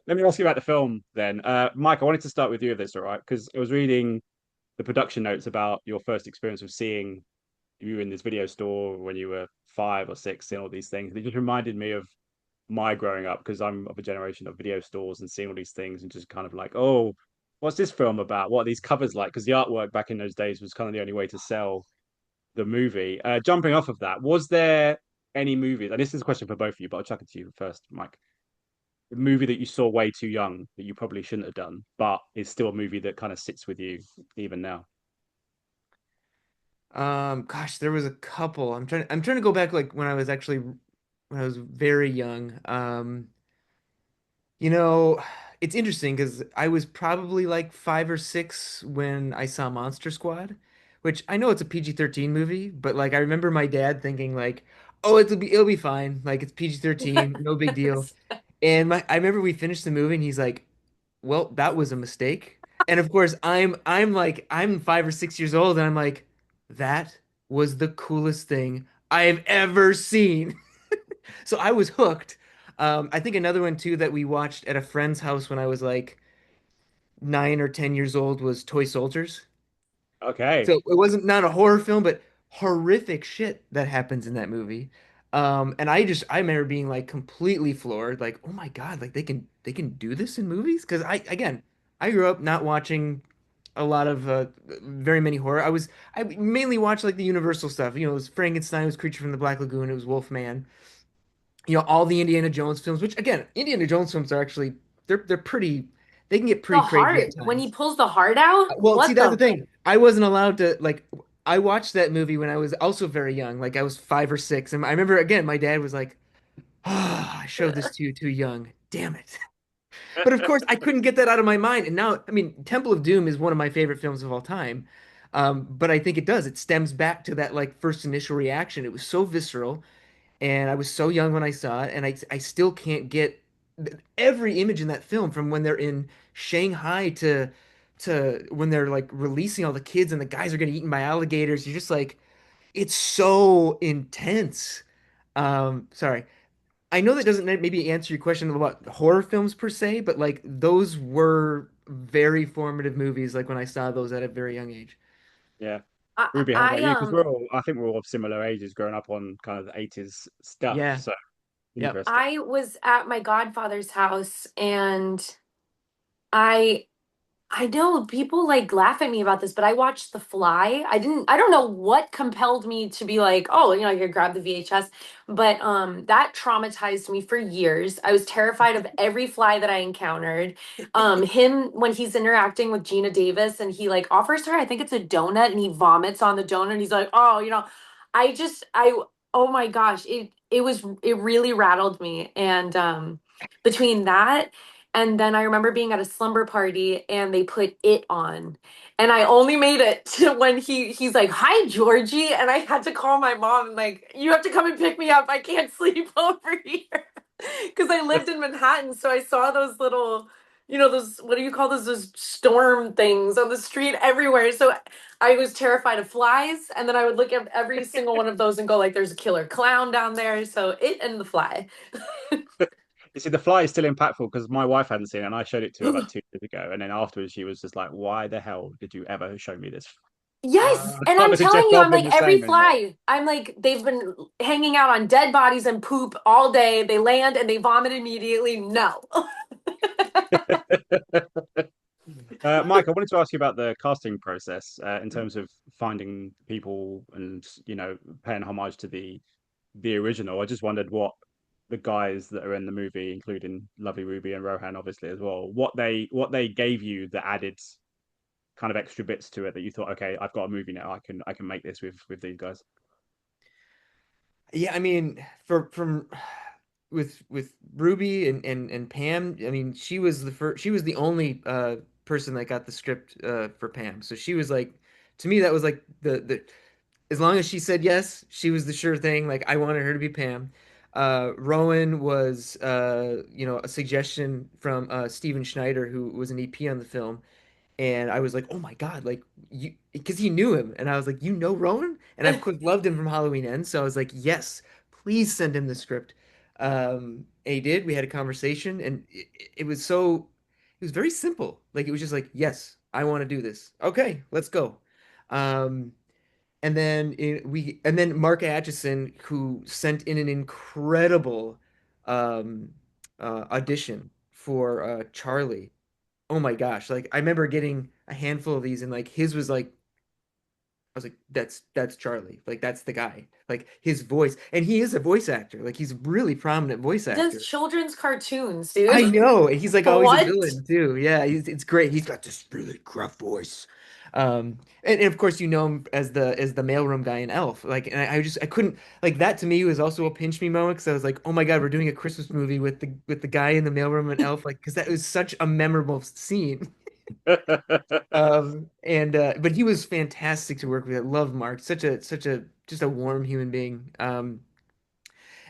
Let me ask you about the film then. Mike, I wanted to start with you if that's all right, because I was reading the production notes about your first experience of seeing you in this video store when you were 5 or 6 and all these things. It just reminded me of my growing up because I'm of a generation of video stores and seeing all these things and just kind of like, oh, what's this film about? What are these covers like? Because the artwork back in those days was kind of the only way to sell the movie. Jumping off of that, was there any movies? And this is a question for both of you, but I'll chuck it to you first, Mike. A movie that you saw way too young that you probably shouldn't have done, but is still a movie that kind of sits with you even now. Gosh, there was a couple. I'm trying to go back like when I was very young. You know, it's interesting because I was probably like 5 or 6 when I saw Monster Squad, which I know it's a PG-13 movie, but like I remember my dad thinking like, "Oh, it'll be fine. Like it's PG-13, no big deal." And I remember we finished the movie and he's like, "Well, that was a mistake." And of course, I'm 5 or 6 years old and I'm like, "That was the coolest thing I've ever seen." So I was hooked. I think another one too that we watched at a friend's house when I was like 9 or 10 years old was Toy Soldiers. Okay. So it wasn't not a horror film, but horrific shit that happens in that movie. And I remember being like completely floored, like, oh my God, like they can do this in movies? Because I grew up not watching a lot of very many horror. I mainly watched like the Universal stuff. You know, it was Frankenstein, it was Creature from the Black Lagoon, it was Wolfman. You know, all the Indiana Jones films, which again, Indiana Jones films are actually they're pretty they can get The pretty crazy at heart, when he times. pulls the heart out, Well, see, what that's the the thing. I wasn't allowed to like I watched that movie when I was also very young, like I was 5 or 6. And I remember again, my dad was like, "Oh, I showed this to you too young. Damn it." But of course, I couldn't get that out of my mind. And now, I mean, Temple of Doom is one of my favorite films of all time. But I think it does. It stems back to that like first initial reaction. It was so visceral and I was so young when I saw it, and I still can't get every image in that film from when they're in Shanghai to when they're like releasing all the kids and the guys are getting eaten by alligators. You're just like, it's so intense. Sorry. I know that doesn't maybe answer your question about horror films per se, but like those were very formative movies, like when I saw those at a very young age. Yeah. I, Ruby, how I about you? Because I think we're all of similar ages growing up on kind of the 80s stuff. Yeah. So Yep. interesting. I was at my godfather's house and I I know people like laugh at me about this, but I watched The Fly. I don't know what compelled me to be like, oh, I could grab the VHS, but that traumatized me for years. I was terrified of every fly that I encountered. Him when he's interacting with Gina Davis and he like offers her, I think it's a donut and he vomits on the donut and he's like, "Oh, I oh my gosh, it really rattled me." And between that and then I remember being at a slumber party and they put it on. And I only made it to when he's like, "Hi, Georgie." And I had to call my mom and like, "You have to come and pick me up. I can't sleep over here." Because I lived in Manhattan. So I saw those little, those, what do you call those storm things on the street everywhere. So I was terrified of flies. And then I would look at every single one of those and go like, there's a killer clown down there. So it and the fly. You see, The Fly is still impactful because my wife hadn't seen it and I showed it to her about 2 years ago. And then afterwards, she was just like, why the hell did you ever show me this? Yes, I and can't I'm imagine Jeff telling you, I'm Goldblum like the every same anymore. fly. I'm like they've been hanging out on dead bodies and poop all day. They land and they vomit immediately. No. Mike, I wanted to ask you about the casting process in terms of finding people and paying homage to the original. I just wondered what the guys that are in the movie, including Lovely Ruby and Rohan, obviously as well, what they gave you that added kind of extra bits to it that you thought, okay, I've got a movie now. I can make this with these guys. Yeah, I mean, for from with Ruby and Pam, I mean, she was the only person that got the script for Pam. So she was like to me that was like the as long as she said yes, she was the sure thing. Like I wanted her to be Pam. Rowan was a suggestion from Steven Schneider, who was an EP on the film. And I was like, oh my God, like you, because he knew him. And I was like, you know Rowan? And I've of course loved him from Halloween Ends. So I was like, yes, please send him the script. And he did. We had a conversation, and it was so, it was very simple. Like it was just like, yes, I want to do this. Okay, let's go. Um, and then Mark Atchison, who sent in an incredible um, audition for Charlie. Oh my gosh! Like I remember getting a handful of these, and like his was like, I was like, that's Charlie. Like that's the guy. Like his voice, and he is a voice actor. Like he's a really prominent voice He does actor. children's cartoons, I dude. know, and he's like always a What? villain too. Yeah, it's great. He's got this really gruff voice. And of course you know him as the mailroom guy in Elf. Like, and I couldn't like that to me was also a pinch me moment because I was like, oh my God, we're doing a Christmas movie with the guy in the mailroom and Elf. Like, because that was such a memorable scene. And but he was fantastic to work with. I love Mark. Such a just a warm human being.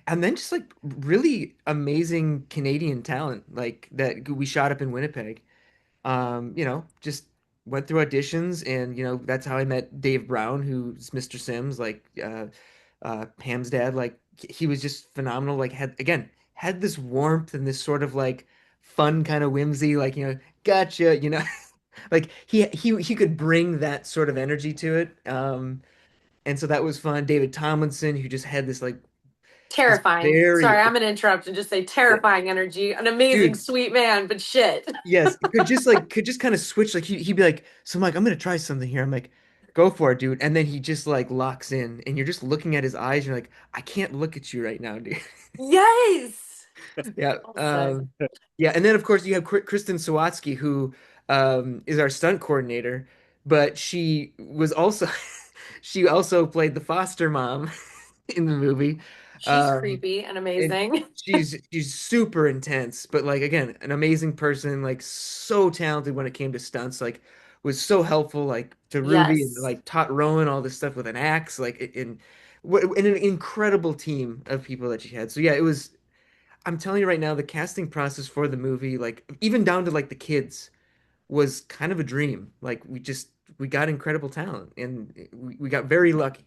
And then just like really amazing Canadian talent like that we shot up in Winnipeg. Just went through auditions and that's how I met Dave Brown, who's Mr. Sims, like Pam's dad. Like he was just phenomenal. Like had this warmth and this sort of like fun kind of whimsy, like gotcha, like he could bring that sort of energy to it. And so that was fun. David Tomlinson, who just had this Terrifying. very Sorry, I'm gonna interrupt and just say yeah, terrifying energy. An amazing, dude. sweet man, but shit. Yes, could just kind of switch. Like he'd be like, "So Mike, I'm gonna try something here." I'm like, "Go for it, dude." And then he just like locks in, and you're just looking at his eyes. You're like, "I can't look at you right now, dude." Yes. Yeah. Well said. Yeah. And then of course you have Kristen Sawatsky, who is our stunt coordinator, but she was also she also played the foster mom in the movie. She's Um, creepy and and amazing. she's super intense, but like again, an amazing person, like so talented when it came to stunts, like was so helpful, like to Ruby and Yes. like taught Rowan all this stuff with an axe, like in an incredible team of people that she had. So yeah, it was. I'm telling you right now, the casting process for the movie, like even down to like the kids, was kind of a dream. Like we got incredible talent, and we got very lucky.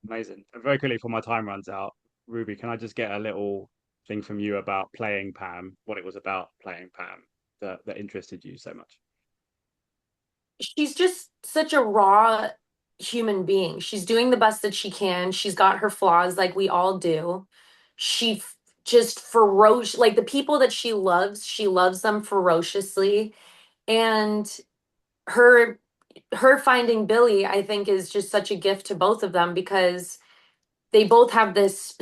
Amazing. And very quickly, before my time runs out, Ruby, can I just get a little thing from you about playing Pam? What it was about playing Pam that interested you so much? She's just such a raw human being. She's doing the best that she can. She's got her flaws like we all do. Just ferocious, like the people that she loves them ferociously. And her her finding Billy, I think, is just such a gift to both of them because they both have this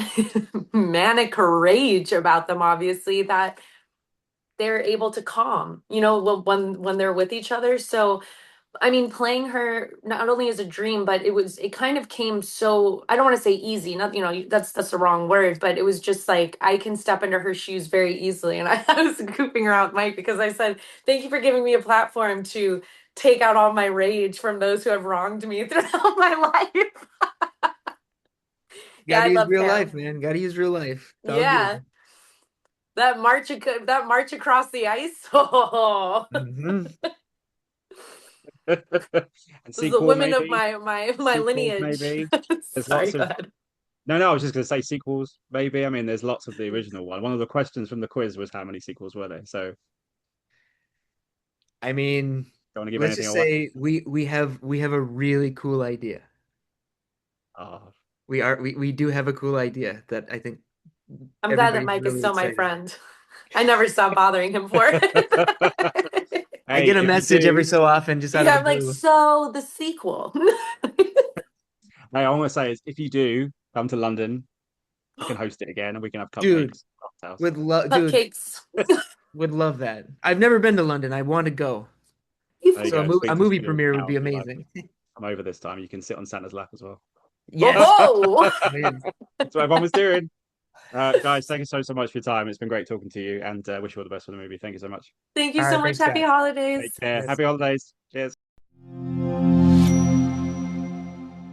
manic rage about them, obviously, that they're able to calm, when they're with each other. So I mean, playing her not only as a dream, but it kind of came so, I don't want to say easy, not, that's the wrong word, but it was just like I can step into her shoes very easily. And I was goofing around with Mike because I said, thank you for giving me a platform to take out all my rage from those who have wronged me throughout my life. Yeah, Gotta I use love real life, Pam. man. Gotta use real life. It's all Yeah. good. That march across the ice. Oh, Hmm. And the sequel, women of maybe? my Sequels, lineage. maybe? There's Sorry, lots go of. ahead. No, no, I was just going to say sequels, maybe. I mean, there's lots of the original one. One of the questions from the quiz was how many sequels were there? So, I mean, don't want to give let's anything just away. say we have a really cool idea. Oh. We do have a cool idea that I think I'm glad that everybody's Mike is really still my excited. friend. I never stop bothering him for it. I Hey, get a if you message every do, so often, just out of Yeah, the I'm like, blue. so the sequel. hey, I want to say is if you do come to London, we can host it again and we can have Dude, cupcakes. House. dude, Cupcakes. would love that. I've never been to London. I want to go. There you So go. a Speak to movie Stuart premiere would now be if you like. amazing. Come over this time. You can sit on Santa's lap as well. Yes. Oh, Man. That's what everyone was doing. Guys, thank you so much for your time. It's been great talking to you and wish you all the best for the movie. Thank you so much. thank you All so right, much. thanks, Happy Scott. holidays. Take care. Yes. Happy holidays. Cheers.